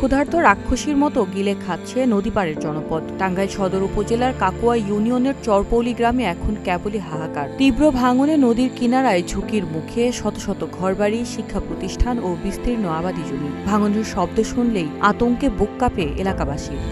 ক্ষুধার্ত রাক্ষসীর মতো গিলে খাচ্ছে নদীপাড়ের জনপদ। টাঙ্গাইল সদর উপজেলার কাকুয়া ইউনিয়নের চরপৌলি গ্রামে এখন কেবলই হাহাকার। তীব্র ভাঙনে নদীর কিনারায় ঝুঁকির মুখে শত শত ঘরবাড়ি, শিক্ষা প্রতিষ্ঠান ও বিস্তীর্ণ আবাদি জমি। ভাঙনের শব্দ শুনলেই আতঙ্কে বুক কাঁপে এলাকাবাসীর।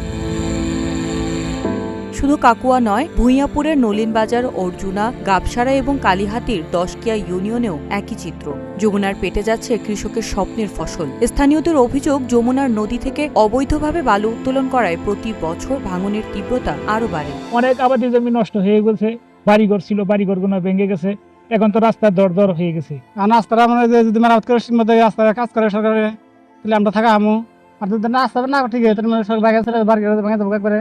শুধু কাকুয়া নয়, ভূঁইয়াপুরের নলিনবাজার, অর্জুনা, গাবসারা এবং কালীহাতির দশকিয়া ইউনিয়নেও একই চিত্র। যমুনার পেটে যাচ্ছে কৃষকের স্বপ্নের ফসল। স্থানীয়দের অভিযোগ, যমুনার নদী থেকে অবৈধভাবে বালু উত্তোলন করায় প্রতি বছর ভাঙনের তীব্রতা আরও বাড়ে। অনেক আবাদি জমি নষ্ট হয়ে গেছে, বাড়িঘর ছিল, বাড়িঘরগুলো ভেঙে গেছে। এখন তো রাস্তা দর হয়ে গেছে। আর রাস্তাটা মানে যদি মেরামত করে রাস্তায় কাজ করে সরকারে, তাহলে আমরা থাকা আমু। আর যদি রাস্তাটা না ঠিক আছে, তাহলে সরকার ভেঙে দেবো করে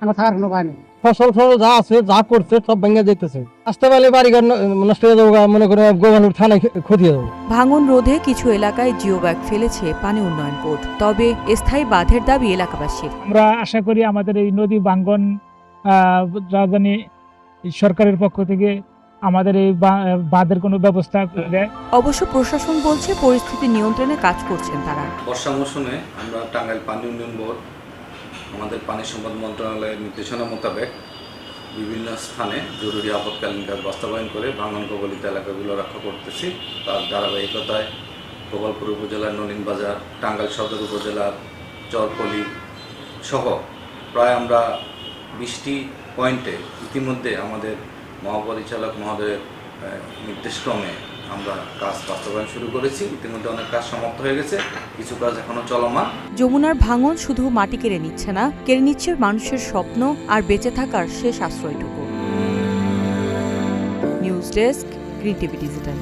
আমরা থাকার কোনো পাই নেই। ফসল যা আছে, যা করছে সব ভেঙে যেতেছে। আসতে পারলে বাড়িঘর নষ্ট হয়ে যাবো, মনে করে গোবানুর থানায় ক্ষতি হয়ে যাবো। ভাঙন রোধে কিছু এলাকায় জিও ব্যাগ ফেলেছে পানি উন্নয়ন বোর্ড, তবে স্থায়ী বাঁধের দাবি এলাকাবাসীর। আমরা আশা করি আমাদের এই নদী ভাঙ্গন রাজধানী সরকারের পক্ষ থেকে আমাদের এই বাঁধের কোনো ব্যবস্থা করবে। অবশ্য প্রশাসন বলছে পরিস্থিতি নিয়ন্ত্রণে কাজ করছেন তারা। বর্ষা মৌসুমে আমরা টাঙ্গাইল পানি উন্নয়ন বোর্ড আমাদের পানি সম্পদ মন্ত্রণালয়ের নির্দেশনা মোতাবেক বিভিন্ন স্থানে জরুরি আপৎকালীন কাজ বাস্তবায়ন করে ভাঙন কবলিত এলাকাগুলো রক্ষা করতেছি। তার ধারাবাহিকতায় গোপালপুর উপজেলার নলিনবাজার, টাঙ্গাইল সদর উপজেলার চরপলি সহ প্রায় আমরা 20টি পয়েন্টে ইতিমধ্যে আমাদের মহাপরিচালক মহোদয়ের নির্দেশক্রমে আমরা কাজ বাস্তবায়ন শুরু করেছি। ইতিমধ্যে অনেক কাজ সমাপ্ত হয়ে গেছে, কিছু কাজ এখনো চলমান। যমুনার ভাঙন শুধু মাটি কেড়ে নিচ্ছে না, কেড়ে নিচ্ছে মানুষের স্বপ্ন আর বেঁচে থাকার শেষ আশ্রয়টুকু। News desk, green TV digital.